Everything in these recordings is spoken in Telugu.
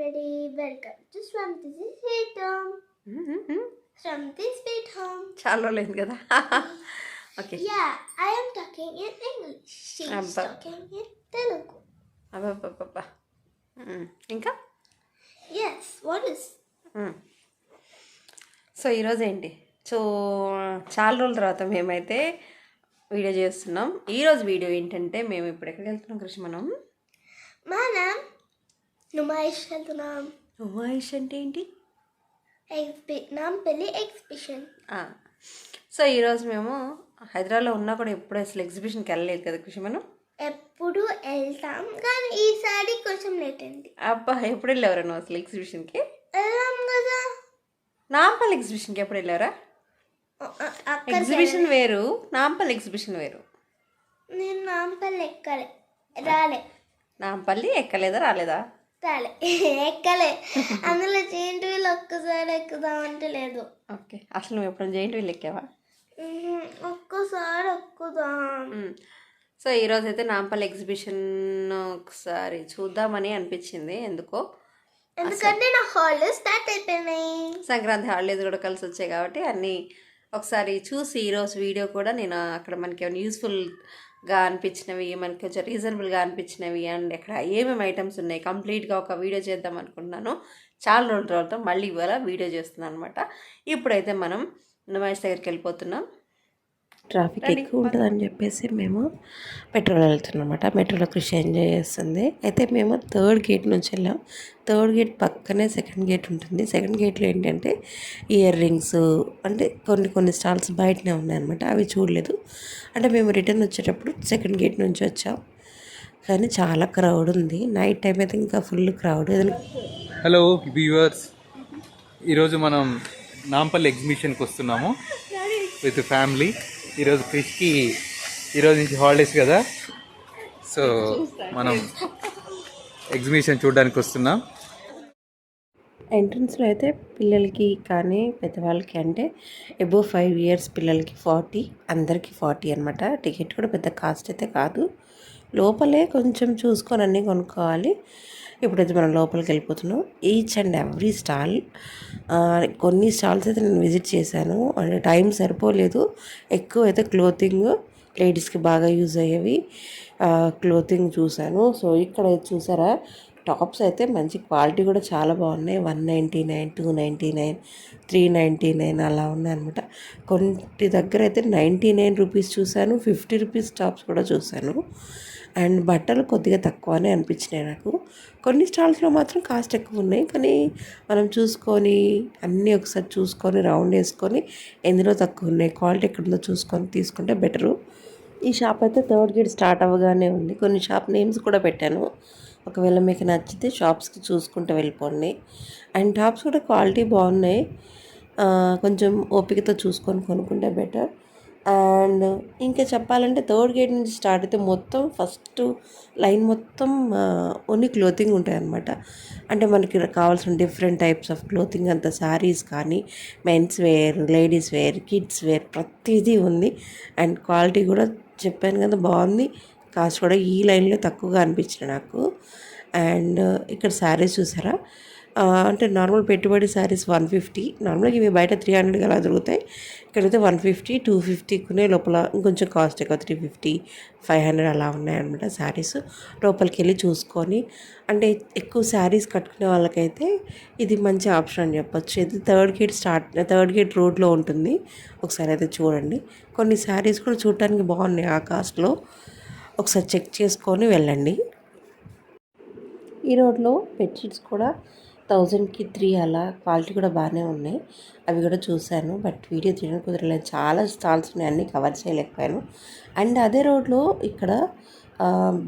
everybody, welcome to Swamti's Sweet Home. Swamti's Sweet Home. చాలా రోజులైంది కదా. Okay. Yeah, I am talking in English. She's talking in Telugu. అబ్బబ్బబ్బబ్బా. ఇంకా Yes, what is? సో ఈరోజు ఏంటి? సో చాలా రోజుల తర్వాత మేమైతే వీడియో చేస్తున్నాం. ఈరోజు వీడియో ఏంటంటే మేము ఇప్పుడు ఎక్కడికి వెళ్తున్నాం కృషి? మనం నుమాయిష్ వెళ్తున్నాం. నుమాయిష్ అంటే ఏంటి? నాంపల్లి ఎగ్జిబిషన్. సో ఈరోజు మేము హైదరాబాద్లో ఉన్నా కూడా ఎప్పుడు అసలు ఎగ్జిబిషన్కి వెళ్ళలేదు కదా కృషి. మనం ఎప్పుడు వెళ్తాం కానీ ఈసారి కొంచెం లేట్ అయింది. అబ్బా, ఎప్పుడు వెళ్ళేవారా నువ్వు అసలు ఎగ్జిబిషన్కి? వెళ్ళాం కదా. నాంపల్లి ఎగ్జిబిషన్కి ఎప్పుడు వెళ్ళారా? ఎగ్జిబిషన్ వేరు, నాంపల్లి ఎగ్జిబిషన్ వేరు. నేను నాంపల్లి రాలే. నాంపల్లి ఎక్కలేదా? రాలేదా? రాలే, ఎక్కలే. అందులో జెయింట్ వీల్ ఒక్కసారి ఎక్కుదామంటే లేదు. ఓకే, అసలు నువ్వు ఎప్పుడు జెయింట్ వీల్ ఎక్కావా? ఒక్కసారి ఎక్కుదాం. సో ఈరోజు అయితే నాంపల్లి ఎగ్జిబిషన్ ఒకసారి చూద్దామని అనిపించింది. ఎందుకంటే నా హాలిడేస్ స్టార్ట్ అయిపోయినాయి. సంక్రాంతి హాలిడేస్ కూడా కలిసి వచ్చాయి కాబట్టి అన్నీ ఒకసారి చూసి ఈరోజు వీడియో కూడా నేను అక్కడ మనకి ఏమైనా యూస్ఫుల్గా అనిపించినవి, మనకి కొంచెం రీజనబుల్గా అనిపించినవి అండ్ ఎక్కడ ఏమేమి ఐటమ్స్ ఉన్నాయి కంప్లీట్గా ఒక వీడియో చేద్దాం అనుకుంటున్నాను. చాలా రోజుల తర్వాత మళ్ళీ ఇవాళ వీడియో చేస్తున్నాను అనమాట. ఇప్పుడైతే మనం నుమాయిష్ దగ్గరికి వెళ్ళిపోతున్నాం. ట్రాఫిక్ ఎక్కువ ఉంటుందని చెప్పేసి మేము మెట్రోలో వెళ్తున్నాం అనమాట. మెట్రోలో కృషి ఎంజాయ్ చేస్తుంది. అయితే మేము 3rd గేట్ నుంచి వెళ్ళాం. 3rd గేట్ పక్కనే 2nd గేట్ ఉంటుంది. 2nd గేట్లో ఏంటంటే ఇయర్ రింగ్స్ అంటే కొన్ని స్టాల్స్ బయటనే ఉన్నాయన్నమాట. అవి చూడలేదు. అంటే మేము రిటర్న్ వచ్చేటప్పుడు 2nd గేట్ నుంచి వచ్చాం. కానీ చాలా క్రౌడ్ ఉంది. నైట్ టైం అయితే ఇంకా ఫుల్ క్రౌడ్. హలో వ్యూవర్స్, ఈరోజు మనం నాంపల్లి ఎగ్జిబిషన్కి వస్తున్నాము విత్ ఫ్యామిలీ. ఈరోజు క్రిష్కి ఈరోజు నుంచి హాలిడేస్ కదా, సో మనం ఎగ్జిబిషన్ చూడడానికి వస్తున్నాం. ఎంట్రన్స్లో అయితే పిల్లలకి కానీ పెద్దవాళ్ళకి అంటే అబోవ్ 5 years పిల్లలకి 40, అందరికీ 40 అనమాట. టికెట్ కూడా పెద్ద కాస్ట్ అయితే కాదు. లోపలే కొంచెం చూసుకొని అన్నీ కొనుక్కోవాలి. ఇప్పుడైతే మనం లోపలికి వెళ్ళిపోతున్నాం. ఈచ్ అండ్ ఎవ్రీ స్టాల్, కొన్ని స్టాల్స్ అయితే నేను విజిట్ చేశాను. అంటే టైం సరిపోలేదు. ఎక్కువ అయితే క్లోతింగ్, లేడీస్కి బాగా యూజ్ అయ్యేవి క్లోతింగ్ చూశాను. సో ఇక్కడ చూసారా, టాప్స్ అయితే మంచి క్వాలిటీ కూడా చాలా బాగున్నాయి. 199, 299, 399 అలా ఉన్నాయన్నమాట. కొన్ని దగ్గర అయితే 99 రూపీస్ చూశాను, 50 రూపీస్ టాప్స్ కూడా చూశాను. అండ్ బట్టలు కొద్దిగా తక్కువనే అనిపించినాయి నాకు. కొన్ని స్టాల్స్లో మాత్రం కాస్ట్ ఎక్కువ ఉన్నాయి. కానీ మనం చూసుకొని అన్నీ ఒకసారి చూసుకొని రౌండ్ వేసుకొని ఎందులో తక్కువ ఉన్నాయి, క్వాలిటీ ఎక్కడుందో చూసుకొని తీసుకుంటే బెటరు. ఈ షాప్ అయితే 3rd గేట్ స్టార్ట్ అవ్వగానే ఉంది. కొన్ని షాప్ నేమ్స్ కూడా పెట్టాను. ఒకవేళ మీకు నచ్చితే షాప్స్కి చూసుకుంటూ వెళ్ళిపోండి. అండ్ టాప్స్ కూడా క్వాలిటీ బాగున్నాయి. కొంచెం ఓపికతో చూసుకొని కొనుక్కుంటే బెటర్. అండ్ ఇంకా చెప్పాలంటే 3rd గేట్ నుంచి స్టార్ట్ అయితే మొత్తం ఫస్ట్ లైన్ మొత్తం ఓన్లీ క్లోతింగ్ ఉంటాయి అన్నమాట. అంటే మనకి కావాల్సిన డిఫరెంట్ టైప్స్ ఆఫ్ క్లోతింగ్ అంతా, శారీస్ కానీ men's wear, ladies wear, kids wear ప్రతిదీ ఉంది. అండ్ క్వాలిటీ కూడా చెప్పాను కదా బాగుంది. కాస్ట్ కూడా ఈ లైన్లో తక్కువగా అనిపించింది నాకు. అండ్ ఇక్కడ శారీస్ చూసారా, అంటే నార్మల్ పెట్టుబడి శారీస్ 150. నార్మల్గా ఇవి బయట 300 అలా దొరుకుతాయి. ఇక్కడైతే 150, 250 కొనే లోపల ఇంకొంచెం కాస్ట్ ఎక్కువ 350, 500 అలా ఉన్నాయన్నమాట శారీస్. లోపలికి వెళ్ళి చూసుకొని, అంటే ఎక్కువ శారీస్ కట్టుకునే వాళ్ళకైతే ఇది మంచి ఆప్షన్ అని చెప్పొచ్చు. ఇది 3rd గేట్ రోడ్లో ఉంటుంది. ఒకసారి అయితే చూడండి. కొన్ని శారీస్ కూడా చూడటానికి బాగున్నాయి ఆ కాస్ట్లో. ఒకసారి చెక్ చేసుకొని వెళ్ళండి. ఈ రోడ్లో బెడ్షీట్స్ కూడా 1000కి 3 అలా, క్వాలిటీ కూడా బాగానే ఉన్నాయి. అవి కూడా చూశాను. బట్ వీడియో తీయడం కుదరలేదు. చాలా స్టాల్స్ ఉన్నాయి, అన్నీ కవర్ చేయలేకపోయాను. అండ్ అదే రోడ్లో ఇక్కడ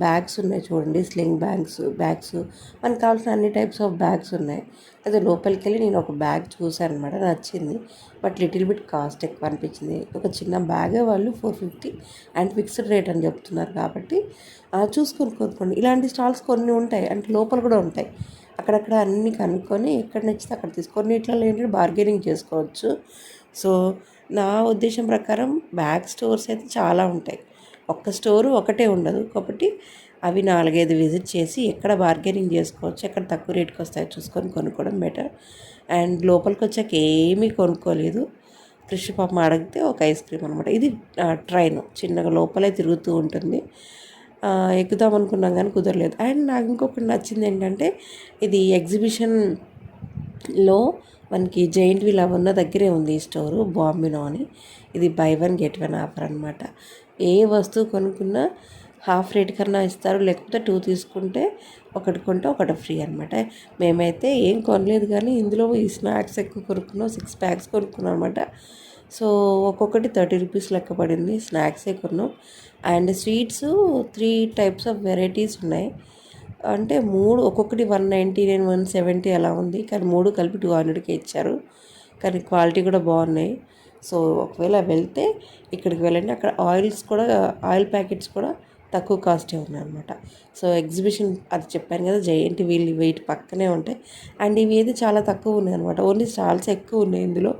బ్యాగ్స్ ఉన్నాయి చూడండి, స్లింగ్ బ్యాగ్స్ మనకు కావాల్సిన అన్ని టైప్స్ ఆఫ్ బ్యాగ్స్ ఉన్నాయి. అదే లోపలికి వెళ్ళి నేను ఒక బ్యాగ్ చూశాను అనమాట, నచ్చింది. బట్ లిటిల్ బిట్ కాస్ట్ ఎక్కువ అనిపించింది. ఒక చిన్న బ్యాగే వాళ్ళు 450 అండ్ ఫిక్స్డ్ రేట్ అని చెప్తున్నారు. కాబట్టి చూసుకొని కొనుక్కోండి. ఇలాంటి స్టాల్స్ కొన్ని ఉంటాయి, అంటే లోపల కూడా ఉంటాయి. అక్కడక్కడ అన్నీ కనుక్కొని ఎక్కడ నచ్చితే అక్కడ తీసుకొని ఇట్లా ఏంటంటే బార్గెనింగ్ చేసుకోవచ్చు. సో నా ఉద్దేశం ప్రకారం బ్యాగ్ స్టోర్స్ అయితే చాలా ఉంటాయి. ఒక్క స్టోరు ఒకటే ఉండదు. కాబట్టి అవి 4-5 విజిట్ చేసి ఎక్కడ బార్గెనింగ్ చేసుకోవచ్చు, ఎక్కడ తక్కువ రేట్కి వస్తాయో చూసుకొని కొనుక్కోవడం బెటర్. అండ్ లోపలికి వచ్చాక ఏమీ కొనుక్కోలేదు. కృషి పాప అడిగితే ఒక ఐస్ క్రీమ్ అనమాట. ఇది ట్రైన్ చిన్నగా లోపలే తిరుగుతూ ఉంటుంది. ఎక్కుదాం అనుకున్నాం కానీ కుదరలేదు. అండ్ నాకు ఇంకొకటి నచ్చింది ఏంటంటే, ఇది ఎగ్జిబిషన్లో మనకి జైంట్ వీల్ అవి ఉన్న దగ్గరే ఉంది ఈ స్టోరు, బాంబినో అని. ఇది బై 1 get 1 ఆఫర్ అనమాట. ఏ వస్తువు కొనుక్కున్నా హాఫ్ రేట్ కన్నా ఇస్తారు, లేకపోతే 2 తీసుకుంటే ఒకటి కొంటే ఒకటి ఫ్రీ అనమాట. మేమైతే ఏం కొనలేదు కానీ ఇందులో ఈ స్నాక్స్ ఎక్కువ కొనుక్కున్నాం, 6 packs కొనుక్కున్నాం అనమాట. సో ఒక్కొక్కటి 30 రూపీస్ లెక్క పడింది. స్నాక్సే కొన్నాం. And sweets 3 types of varieties ఉన్నాయి. అంటే 3 ఒక్కొక్కటి 199, 170 అలా ఉంది. కానీ 3 కలిపి 200కే ఇచ్చారు. కానీ క్వాలిటీ కూడా బాగున్నాయి. సో ఒకవేళ వెళ్తే ఇక్కడికి వెళ్ళండి. అక్కడ ఆయిల్ ప్యాకెట్స్ కూడా తక్కువ కాస్టే ఉన్నాయన్నమాట. సో ఎగ్జిబిషన్ అది చెప్పాను కదా, జైంట్ వీల్ వెయిట్ పక్కనే ఉంటాయి. అండ్ ఇవి ఏది చాలా తక్కువ ఉన్నాయి అనమాట. ఓన్లీ స్టాల్స్ ఎక్కువ ఉన్నాయి ఇందులో.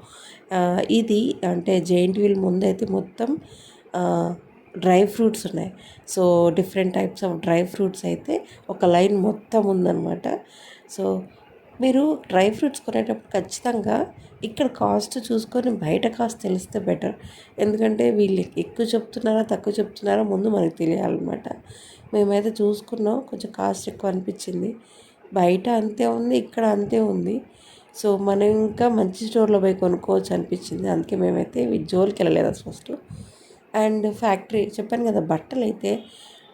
ఇది అంటే జైంట్ వీల్ ముందైతే మొత్తం డ్రై ఫ్రూట్స్ ఉన్నాయి. So different types of dry fruits అయితే ఒక లైన్ మొత్తం ఉందన్నమాట. సో మీరు డ్రై ఫ్రూట్స్ కొనేటప్పుడు ఖచ్చితంగా ఇక్కడ కాస్ట్ చూసుకొని బయట కాస్ట్ తెలిస్తే బెటర్. ఎందుకంటే వీళ్ళు ఎక్కువ చెప్తున్నారా తక్కువ చెప్తున్నారా ముందు మనకు తెలియాలన్నమాట. మేమైతే చూసుకున్నాం, కొంచెం కాస్ట్ ఎక్కువ అనిపించింది. బయట అంతే ఉంది, ఇక్కడ అంతే ఉంది. సో మనం ఇంకా మంచి స్టోర్లో పోయి కొనుక్కోవచ్చు అనిపించింది. అందుకే మేమైతే జోలికి వెళ్ళలేదు ఫస్ట్. అండ్ ఫ్యాక్టరీ చెప్పాను కదా, బట్టలు అయితే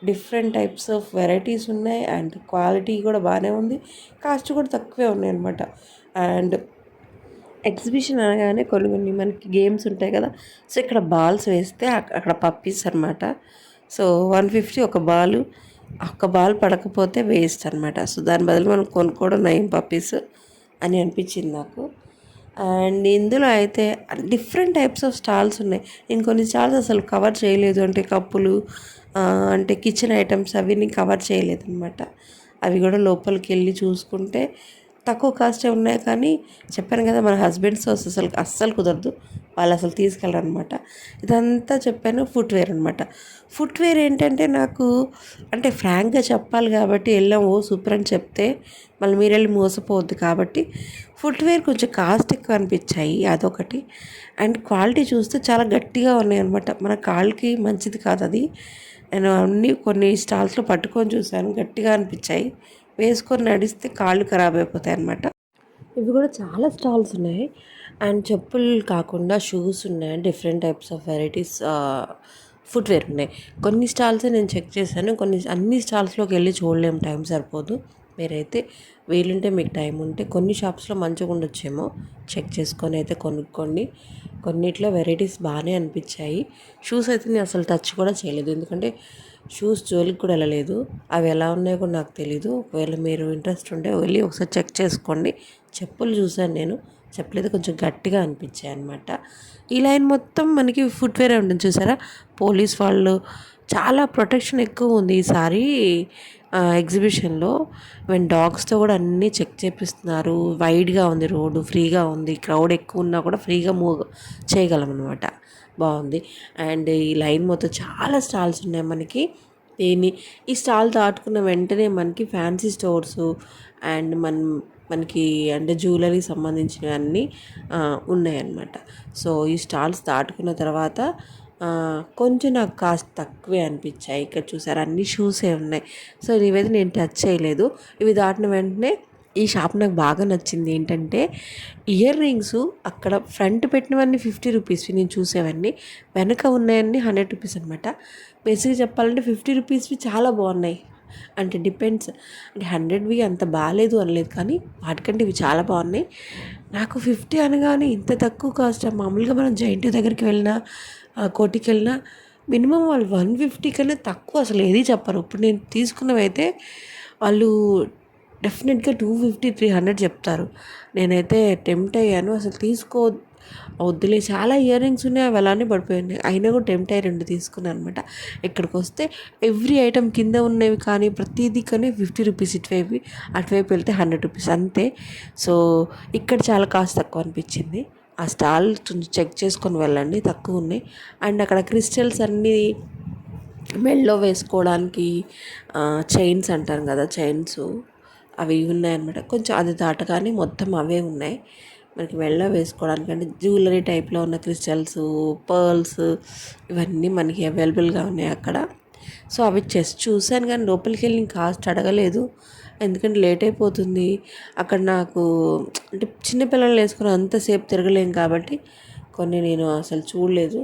డిఫరెంట్ టైప్స్ ఆఫ్ వెరైటీస్ ఉన్నాయి. అండ్ క్వాలిటీ కూడా బాగానే ఉంది, కాస్ట్ కూడా తక్కువే ఉన్నాయి అనమాట. అండ్ ఎగ్జిబిషన్ అనగానే కొన్ని మనకి గేమ్స్ ఉంటాయి కదా. సో ఇక్కడ బాల్స్ వేస్తే అక్కడ పప్పీస్ అనమాట. సో 150 ఒక బాల్ పడకపోతే వేస్ట్ అనమాట. సో దాని బదులు మనం కొనుక్కోవడం నయం పప్పీస్ అని అనిపించింది నాకు. అండ్ ఇందులో అయితే డిఫరెంట్ టైప్స్ ఆఫ్ స్టాల్స్ ఉన్నాయి. నేను కొన్ని స్టాల్స్ అసలు కవర్ చేయలేదు. అంటే కప్పులు, అంటే కిచెన్ ఐటమ్స్ అవి నేను కవర్ చేయలేదు అనమాట. అవి కూడా లోపలికి వెళ్ళి చూసుకుంటే తక్కువ కాస్టే ఉన్నాయి. కానీ చెప్పాను కదా, మన హస్బెండ్స్ అస్సలు కుదరదు, వాళ్ళు అసలు తీసుకెళ్ళరు అనమాట. ఇదంతా చెప్పాను ఫుట్వేర్ అనమాట. ఫుట్వేర్ ఏంటంటే నాకు అంటే ఫ్రాంక్గా చెప్పాలి కాబట్టి వెళ్ళాము సూపర్ అని చెప్తే మళ్ళీ మీరు వెళ్ళి మోసపోవద్దు కాబట్టి ఫుట్వేర్ కొంచెం కాస్ట్ ఎక్కువ అనిపించాయి, అదొకటి. అండ్ క్వాలిటీ చూస్తే చాలా గట్టిగా ఉన్నాయి అనమాట. మన కాళ్ళకి మంచిది కాదు అది. నేను కొన్ని స్టాల్స్లో పట్టుకొని చూశాను, గట్టిగా అనిపించాయి. వేసుకొని నడిస్తే కాళ్ళు ఖరాబ్ అయిపోతాయి అన్నమాట. ఇవి కూడా చాలా స్టాల్స్ ఉన్నాయి. అండ్ చెప్పులు కాకుండా షూస్ ఉన్నాయి, different types of varieties footwear ఉన్నాయి. కొన్ని స్టాల్సే నేను చెక్ చేశాను, అన్ని స్టాల్స్లోకి వెళ్ళి చూడలేము, టైం సరిపోదు. మీరైతే వీలుంటే మీకు టైం ఉంటే కొన్ని షాప్స్లో మంచిగా ఉండొచ్చేమో చెక్ చేసుకొని అయితే కొనుక్కోండి. కొన్నిట్లో వెరైటీస్ బాగానే అనిపించాయి. షూస్ అయితే నేను అసలు టచ్ కూడా చేయలేదు, ఎందుకంటే షూస్ జోలికి కూడా వెళ్ళలేదు. అవి ఎలా ఉన్నాయో కూడా నాకు తెలీదు. ఒకవేళ మీరు ఇంట్రెస్ట్ ఉంటే వెళ్ళి ఒకసారి చెక్ చేసుకోండి. చెప్పులు చూసాను నేను, చెప్పులైతే కొంచెం గట్టిగా అనిపించాయి అనమాట. ఈ లైన్ మొత్తం మనకి ఫుట్వేరే ఉంటుంది చూసారా. పోలీస్ వాళ్ళు చాలా ప్రొటెక్షన్ ఎక్కువ ఉంది ఈసారి ఎగ్జిబిషన్లో. ఈవెన్ డాగ్స్తో కూడా అన్నీ చెక్ చేపిస్తున్నారు. వైడ్గా ఉంది రోడ్డు, ఫ్రీగా ఉంది. క్రౌడ్ ఎక్కువ ఉన్నా కూడా ఫ్రీగా మూవ్ చేయగలం అనమాట. బాగుంది. అండ్ ఈ లైన్ మొత్తం చాలా స్టాల్స్ ఉన్నాయి మనకి. ఈ స్టాల్ దాటుకున్న వెంటనే మనకి ఫ్యాన్సీ స్టోర్స్ అండ్ మనకి అంటే జ్యువెలరీ సంబంధించినవన్నీ ఉన్నాయన్నమాట. సో ఈ స్టాల్స్ దాటుకున్న తర్వాత కొంచెం నాకు కాస్ట్ తక్కువే అనిపించాయి. ఇక్కడ చూసారు అన్ని షూసే ఉన్నాయి. సో ఇవైతే నేను టచ్ చేయలేదు. ఇవి దాటిన వెంటనే ఈ షాప్ నాకు బాగా నచ్చింది. ఏంటంటే ఇయర్ రింగ్స్ అక్కడ ఫ్రంట్ పెట్టినవన్నీ 50 రూపీస్వి నేను చూసేవన్నీ, వెనక ఉన్నాయన్నీ 100 రూపీస్ అనమాట. బేసిక్గా చెప్పాలంటే 50 రూపీస్వి చాలా బాగున్నాయి. అంటే డిపెండ్స్, అంటే 100వి అంత బాగాలేదు అనలేదు, కానీ వాటికంటే ఇవి చాలా బాగున్నాయి. నాకు 50 అనగానే ఇంత తక్కువ కాస్ట్. మామూలుగా మనం జైంట్ దగ్గరికి వెళ్ళినా కోటికి వెళ్ళినా మినిమం వాళ్ళు 150 కన్నా తక్కువ అసలు ఏది చెప్పరు. ఇప్పుడు నేను తీసుకున్నవైతే వాళ్ళు డెఫినెట్గా 250, 300 చెప్తారు. నేనైతే టెంప్ట్ అయ్యాను, అసలు వద్దులే. చాలా ఇయర్ రింగ్స్ ఉన్నాయి, అవి అలానే పడిపోయినాయి. అయినా కూడా టెంప్ట్ అయ్యి 2 తీసుకున్నాను అనమాట. ఇక్కడికి వస్తే ఎవ్రీ ఐటమ్ కింద ఉన్నవి కానీ ప్రతిదీ కానీ 50 రూపీస్, అటువైపు వెళ్తే 100 రూపీస్ అంతే. సో ఇక్కడ చాలా కాస్ట్ తక్కువ అనిపించింది. ఆ స్టాల్ చెక్ చేసుకొని వెళ్ళండి, తక్కువ ఉన్నాయి. అండ్ అక్కడ క్రిస్టల్స్ అన్నీ మెడలో వేసుకోవడానికి చైన్స్ అంటారు కదా, చైన్స్ అవి ఉన్నాయన్నమాట. కొంచెం అది దాటగానే మొత్తం అవే ఉన్నాయి మనకి మెడలో వేసుకోవడానికి. అంటే జ్యువెలరీ టైప్లో ఉన్న క్రిస్టల్స్, పర్ల్స్ ఇవన్నీ మనకి అవైలబుల్గా ఉన్నాయి అక్కడ. సో అవి జస్ట్ చూశాను కానీ లోపలికి వెళ్ళి కాస్ట్ అడగలేదు, ఎందుకంటే లేట్ అయిపోతుంది అక్కడ నాకు. అంటే చిన్నపిల్లలు వేసుకుని అంతసేపు తిరగలేం కాబట్టి కొన్ని నేను అసలు చూడలేదు.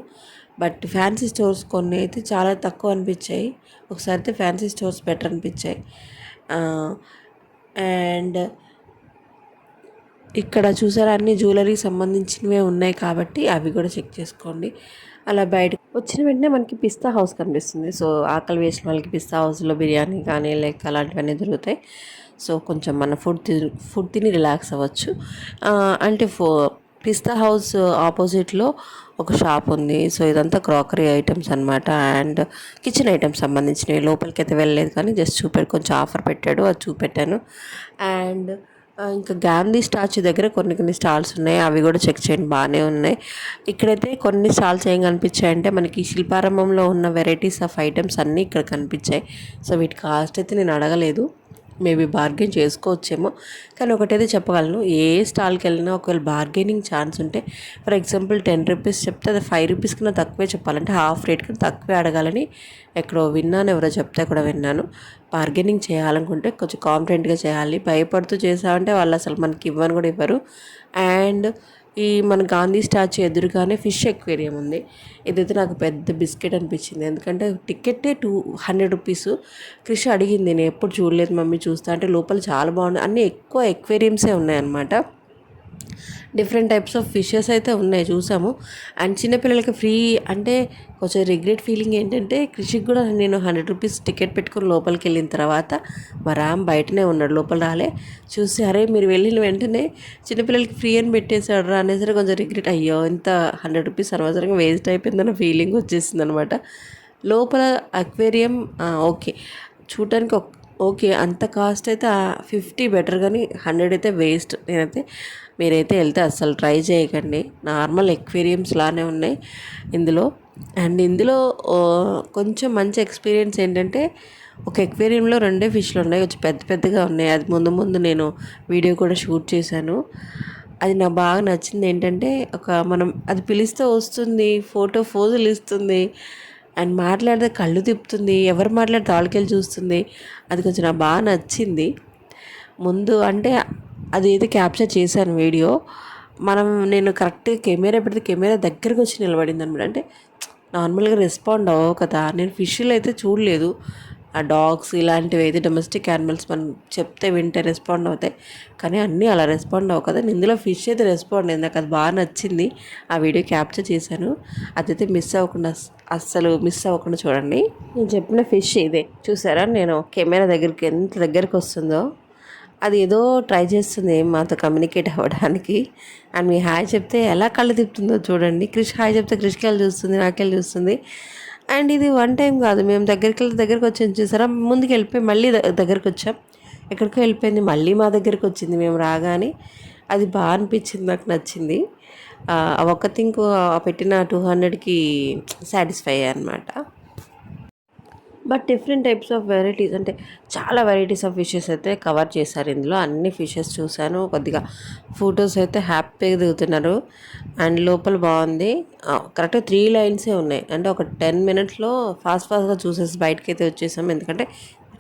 బట్ ఫ్యాన్సీ స్టోర్స్ కొన్ని అయితే చాలా తక్కువ అనిపించాయి, ఒకసారి అయితే ఫ్యాన్సీ స్టోర్స్ బెటర్ అనిపించాయి. అండ్ ఇక్కడ చూసారా అన్ని జ్యువెలరీ సంబంధించినవే ఉన్నాయి కాబట్టి అవి కూడా చెక్ చేసుకోండి. అలా బయట వచ్చిన వెంటనే మనకి పిస్తా హౌస్ కనిపిస్తుంది. సో ఆకలి వేసిన వాళ్ళకి పిస్తా హౌస్లో బిర్యానీ కానీ లైక్ అలాంటివన్నీ దొరుకుతాయి. సో కొంచెం మన ఫుడ్ తిని రిలాక్స్ అవ్వచ్చు. అంటే పిస్తా హౌస్ ఆపోజిట్లో ఒక షాప్ ఉంది. సో ఇదంతా క్రాకరీ ఐటమ్స్ అనమాట అండ్ కిచెన్ ఐటమ్స్ సంబంధించినవి. లోపలికి అయితే వెళ్ళలేదు కానీ జస్ట్ కొంచెం ఆఫర్ పెట్టాడు, అది చూపెట్టాను. అండ్ ఇంకా గాంధీ స్టాచ్యూ దగ్గర కొన్ని స్టాల్స్ ఉన్నాయి, అవి కూడా చెక్ చేయండి, బాగానే ఉన్నాయి. ఇక్కడైతే కొన్ని స్టాల్స్ ఏం కనిపించాయంటే మనకి శిల్పారంభంలో ఉన్న వెరైటీస్ ఆఫ్ ఐటమ్స్ అన్నీ ఇక్కడ కనిపించాయి. సో వీటి కాస్ట్ అయితే నేను అడగలేదు, మేబీ బార్గెన్ చేసుకోవచ్చేమో. కానీ ఒకటైతే చెప్పగలను, ఏ స్టాల్కి వెళ్ళినా ఒకవేళ బార్గెనింగ్ ఛాన్స్ ఉంటే ఫర్ ఎగ్జాంపుల్ 10 రూపీస్ చెప్తే అది 5 రూపీస్ కన్నా తక్కువే చెప్పాలంటే హాఫ్ రేట్ కన్నా తక్కువే అడగాలని ఎక్కడో విన్నాను, ఎవరో చెప్తే కూడా విన్నాను. బార్గెనింగ్ చేయాలనుకుంటే కొంచెం కాన్ఫిడెంట్గా చేయాలి, భయపడుతూ చేసామంటే వాళ్ళు అసలు మనకి ఇవ్వని కూడా ఇవ్వరు. అండ్ ఈ మన గాంధీ స్టాచ్యూ ఎదురుగానే ఫిష్ ఎక్వేరియం ఉంది. ఇదైతే నాకు పెద్ద బిస్కెట్ అనిపించింది, ఎందుకంటే టికెట్టే 200 రూపీస్. క్రిష్ అడిగింది, నేను ఎప్పుడు చూడలేదు మమ్మీ, చూస్తా అంటే లోపల చాలా బాగుంది, అన్నీ ఎక్కువ ఎక్వేరియంసే ఉన్నాయన్నమాట. డిఫరెంట్ టైప్స్ ఆఫ్ ఫిషెస్ అయితే ఉన్నాయి, చూసాము. అండ్ చిన్నపిల్లలకి ఫ్రీ అంటే కొంచెం రిగ్రెట్ ఫీలింగ్ ఏంటంటే కృషికి కూడా నేను 100 రూపీస్ టికెట్ పెట్టుకుని లోపలికి వెళ్ళిన తర్వాత మా రామ్ బయటనే ఉన్నాడు, లోపల రాలే. చూసి అరే మీరు వెళ్ళిన వెంటనే చిన్నపిల్లలకి ఫ్రీ అని పెట్టేశాడు రా అనేసరికి కొంచెం రిగ్రెట్, అయ్యో ఇంత 100 రూపీస్ అనవసరంగా వేస్ట్ అయిపోయిందన్న ఫీలింగ్ వచ్చేసింది అనమాట. లోపల అక్వేరియం ఓకే చూడటానికి ఓకే, అంత కాస్ట్ అయితే 50 బెటర్ కానీ 100 అయితే వేస్ట్. మీరైతే వెళ్తే అస్సలు ట్రై చేయకండి, నార్మల్ ఎక్వేరియంస్ లానే ఉన్నాయి ఇందులో. అండ్ ఇందులో కొంచెం మంచి ఎక్స్పీరియన్స్ ఏంటంటే ఒక ఎక్వేరియంలో 2 ఫిష్లు ఉన్నాయి, కొంచెం పెద్దగా ఉన్నాయి. అది ముందు నేను వీడియో కూడా షూట్ చేశాను. అది నాకు బాగా నచ్చింది ఏంటంటే మనం అది పిలిస్తే వస్తుంది, ఫోజులు ఇస్తుంది అండ్ మాట్లాడితే కళ్ళు తిప్పుతుంది, ఎవరు మాట్లాడితే వాళ్ళకెళ్ళి చూస్తుంది. అది కొంచెం నాకు బాగా నచ్చింది. ముందు అంటే అది ఏదో క్యాప్చర్ చేశాను వీడియో, నేను కరెక్ట్గా కెమెరా పెడితే కెమెరా దగ్గరకు వచ్చి నిలబడింది అనమాట. అంటే నార్మల్గా రెస్పాండ్ అవ్వవు కదా, నేను ఫిష్లు అయితే చూడలేదు. ఆ డాగ్స్ ఇలాంటివి అయితే డొమెస్టిక్ యానిమల్స్ మనం చెప్తే వింటే రెస్పాండ్ అవుతాయి, కానీ అన్నీ అలా రెస్పాండ్ అవ్వవు కదా. ఇందులో ఫిష్ అయితే రెస్పాండ్ అయింది, నాకు అది బాగా నచ్చింది. ఆ వీడియో క్యాప్చర్ చేశాను, అదైతే అస్సలు మిస్ అవ్వకుండా చూడండి. నేను చెప్పిన ఫిష్ ఇదే, చూసారా నేను కెమెరా దగ్గరికి ఎంత దగ్గరికి వస్తుందో. అది ఏదో ట్రై చేస్తుంది మాతో కమ్యూనికేట్ అవ్వడానికి. అండ్ మీ హాయ్ చెప్తే ఎలా కళ్ళు తిప్పుతుందో చూడండి. క్రిష్ హాయ్ చెప్తే క్రిష్కి వెళ్ళి చూస్తుంది, నాకెళ్ళి చూస్తుంది. అండ్ ఇది వన్ టైం కాదు, మేము దగ్గరికి వచ్చి చూసారా, ముందుకు వెళ్ళిపోయి మళ్ళీ దగ్గరికి వచ్చాం, ఎక్కడికో వెళ్ళిపోయింది, మళ్ళీ మా దగ్గరికి వచ్చింది మేము రాగానే. అది బాగా అనిపించింది, నాకు నచ్చింది. ఒక్క థింక్ పెట్టిన 200కి సాటిస్ఫై అయ్యానమాట. But different types of varieties అంటే చాలా వెరైటీస్ ఆఫ్ ఫిషెస్ అయితే కవర్ చేశారు ఇందులో. అన్ని ఫిషెస్ చూశాను, కొద్దిగా ఫొటోస్ అయితే హ్యాపీగా దిగుతున్నారు. అండ్ లోపల బాగుంది, కరెక్ట్గా 3 లైన్సే ఉన్నాయి. అంటే ఒక 10 మినిట్స్లో ఫాస్ట్గా చూసేసి బయటకి అయితే వచ్చేసాం, ఎందుకంటే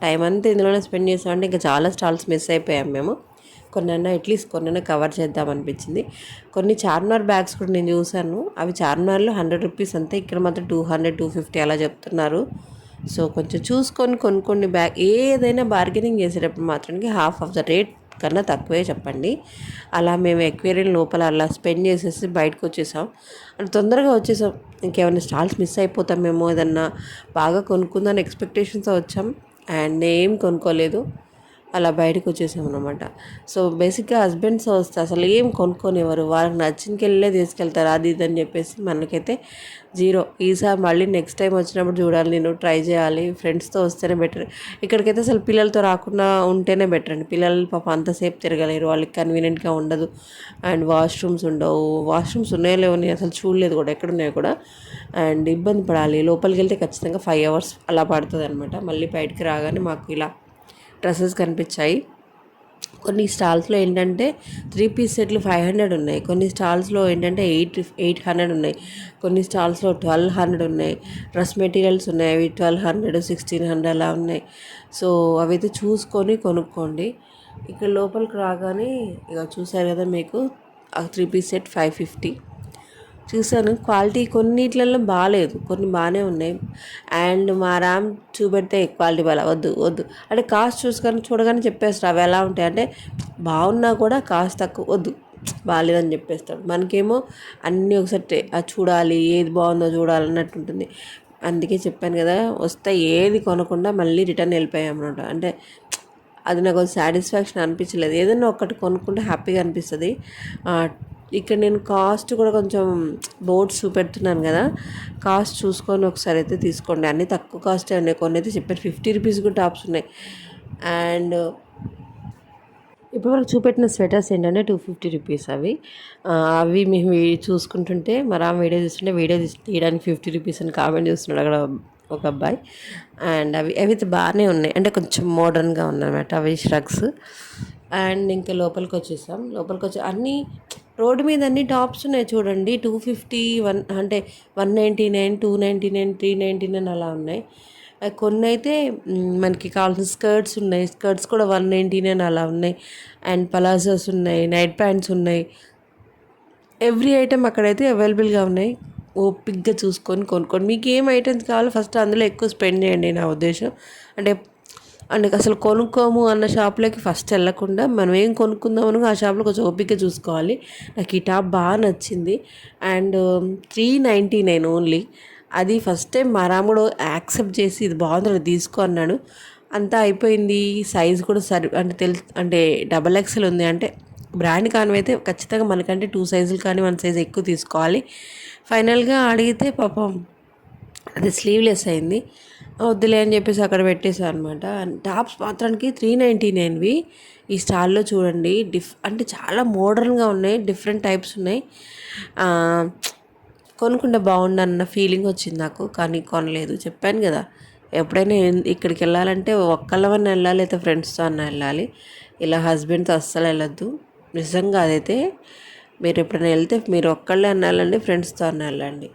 టైం అంతా ఇందులోనే స్పెండ్ చేసామంటే ఇంకా చాలా స్టాల్స్ మిస్ అయిపోయాం మేము. అట్లీస్ట్ కొన్నైనా కవర్ చేద్దాం అనిపించింది. కొన్ని చార్మినార్ బ్యాగ్స్ కూడా నేను చూశాను, అవి చార్మినార్లో 100 రూపీస్ అంతే, ఇక్కడ మాత్రం 200, 250 అలా చెప్తున్నారు. సో కొంచెం చూసుకొని కొనుక్కోండి బ్యాగ్. ఏదైనా బార్గెనింగ్ చేసేటప్పుడు మాత్రానికి హాఫ్ ఆఫ్ ద రేట్ కన్నా తక్కువే చెప్పండి. అలా మేము ఎక్వేరియం లోపల అలా స్పెండ్ చేసేసి బయటకు వచ్చేసాం, అంటే తొందరగా వచ్చేసాం. ఇంకేమైనా స్టాల్స్ మిస్ అయిపోతామేమో, ఏదన్నా బాగా కొనుక్కుందని ఎక్స్పెక్టేషన్స్తో వచ్చాం అండ్ ఏం కొనుక్కోలేదు. అలా బయటకు వచ్చేసాం అనమాట. సో బేసిక్గా హస్బెండ్స్ వస్తే అసలు ఏం కొనుక్కొనివ్వరు, వాళ్ళకి నచ్చినకెళ్ళే తీసుకెళ్తారు అది ఇది అని చెప్పేసి. మనకైతే జీరో. ఈసారి మళ్ళీ నెక్స్ట్ టైం వచ్చినప్పుడు చూడాలి, నేను ట్రై చేయాలి. ఫ్రెండ్స్తో వస్తేనే బెటర్. ఇక్కడికైతే అసలు పిల్లలతో రాకుండా ఉంటేనే బెటర్ అండి. పిల్లలు పాప అంతసేపు తిరగలేరు, వాళ్ళకి కన్వీనియంట్గా ఉండదు. అండ్ వాష్రూమ్స్ ఉండవు. వాష్రూమ్స్ ఉన్నాయో లేవో నేను అసలు చూడలేదు కూడా, ఎక్కడున్నాయో కూడా. అండ్ ఇబ్బంది పడాలి. లోపలికి వెళ్తే ఖచ్చితంగా 5 hours అలా పడుతుంది అనమాట. మళ్ళీ బయటికి రాగానే మాకు ఇలా డ్రెస్సెస్ కనిపించాయి. కొన్ని స్టాల్స్లో ఏంటంటే 3 piece సెట్లు 500 ఉన్నాయి. కొన్ని స్టాల్స్లో ఏంటంటే 800 ఉన్నాయి. కొన్ని స్టాల్స్లో 1200 ఉన్నాయి. డ్రెస్ మెటీరియల్స్ ఉన్నాయి, అవి 1200, 1600 అలా ఉన్నాయి. సో అవైతే చూసుకొని కొనుక్కోండి. ఇక్కడ లోపలికి రాగానే ఇక చూసారు కదా, మీకు 3 piece సెట్ 550 చూసాను. క్వాలిటీ కొన్నిట్లలో బాగాలేదు, కొన్ని బాగానే ఉన్నాయి. అండ్ మా ర్యామ్ చూపెడితే క్వాలిటీ బాగా వద్దు వద్దు అంటే కాస్ట్ చూడగానే చెప్పేస్తాడు అవి ఎలా ఉంటాయి అంటే, బాగున్నా కూడా కాస్ట్ తక్కువ వద్దు బాగాలేదని చెప్పేస్తాడు. మనకేమో అన్నీ ఒకసారి అది చూడాలి, ఏది బాగుందో చూడాలి అన్నట్టు ఉంటుంది. అందుకే చెప్పాను కదా, వస్తే ఏది కొనకుండా మళ్ళీ రిటర్న్ వెళ్ళిపోయాం అనమాట. అంటే అది నాకు సాటిస్ఫాక్షన్ అనిపించలేదు. ఏదైనా ఒకటి కొనుక్కుంటే హ్యాపీగా అనిపిస్తుంది. ఇక్కడ నేను కాస్ట్ కూడా కొంచెం బోర్డ్స్ చూపెడుతున్నాను కదా, కాస్ట్ చూసుకొని ఒకసారి అయితే తీసుకోండి. అన్నీ తక్కువ కాస్టే ఉన్నాయి. కొన్ని అయితే చెప్పారు 50 rupees కూడా టాప్స్ ఉన్నాయి. అండ్ ఇప్పటివరకు చూపెట్టిన స్వెటర్స్ ఏంటంటే 250 rupees అవి. అవి మేము చూసుకుంటుంటే మరి ఆ వీడియో చూస్తుంటే వీడియో తీయడానికి 50 rupees అని కామెంట్ చేస్తున్నాడు అక్కడ ఒక అబ్బాయి. అండ్ అవి అయితే బాగానే ఉన్నాయి, అంటే కొంచెం మోడర్న్గా ఉన్నాయన్నమాట అవి ష్రగ్స్. అండ్ ఇంకా లోపలికి వచ్చేసాం. లోపలికి వచ్చి అన్నీ రోడ్డు మీద అన్ని టాప్స్ ఉన్నాయి చూడండి. 250, అంటే 199, 299, 399 అలా ఉన్నాయి. కొన్ని అయితే మనకి కావాల్సిన స్కర్ట్స్ ఉన్నాయి. స్కర్ట్స్ కూడా 199 అలా ఉన్నాయి. అండ్ పలాజోస్ ఉన్నాయి, నైట్ ప్యాంట్స్ ఉన్నాయి. ఎవ్రీ ఐటెం అక్కడైతే అవైలబుల్గా ఉన్నాయి. ఓపిక్గా చూసుకొని కొనుక్కోండి. మీకు ఏం ఐటమ్స్ కావాలో ఫస్ట్ అందులో ఎక్కువ స్పెండ్ చేయండి నా ఉద్దేశం. అంటే అసలు కొనుక్కోము అన్న షాప్లోకి ఫస్ట్ వెళ్ళకుండా మనం ఏం కొనుక్కుందామని ఆ షాప్లో కొంచెం ఓపికగా చూసుకోవాలి. నాకు ఈ టాప్ బాగా నచ్చింది. And 399 only. అది ఫస్ట్ టైం మా రాముడు యాక్సెప్ట్ చేసి ఇది బాగుంది తీసుకో అన్నాడు. అంతా అయిపోయింది. సైజ్ కూడా అంటే XXL ఉంది. అంటే బ్రాండ్ కానివైతే ఖచ్చితంగా మనకంటే 2 sizes కానీ 1 size ఎక్కువ తీసుకోవాలి. ఫైనల్గా అడిగితే పాపం అది స్లీవ్లెస్ అయింది. వద్దులే అని చెప్పేసి అక్కడ పెట్టేసాను అనమాట. టాప్స్ మాత్రానికి 399వి ఈ స్టాల్లో చూడండి. అంటే చాలా మోడర్న్గా ఉన్నాయి, డిఫరెంట్ టైప్స్ ఉన్నాయి. కొనుక్కుంటే బాగుండన్న ఫీలింగ్ వచ్చింది నాకు, కానీ కొనలేదు. చెప్పాను కదా, ఎప్పుడైనా ఇక్కడికి వెళ్ళాలంటే ఒక్కళ్ళవన్న వెళ్ళాలి, లేదా ఫ్రెండ్స్తో అన్న వెళ్ళాలి. ఇలా హస్బెండ్తో అస్సలు వెళ్ళొద్దు. నిజంగా అదైతే మీరు ఎప్పుడైనా వెళ్తే మీరు ఒక్కళ్ళే అన్నాలండి, ఫ్రెండ్స్తో అన్న వెళ్ళండి.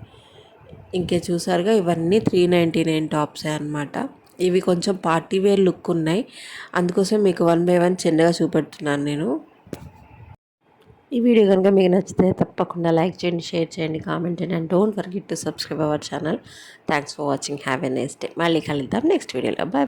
ఇంకే చూసారుగా, ఇవన్నీ 399 టాప్సే అనమాట. ఇవి కొంచెం పార్టీ వేర్ లుక్ ఉన్నాయి, అందుకోసం మీకు 1 by 1 చిన్నగా చూపెడుతున్నాను నేను. ఈ వీడియో కనుక మీకు నచ్చితే తప్పకుండా లైక్ చేయండి, షేర్ చేయండి, కామెంట్ చేయండి. And don't forget to subscribe our channel. Thanks for watching. Have a nice day. మళ్ళీ కలుద్దాం నెక్స్ట్ వీడియోలో. బాయ్.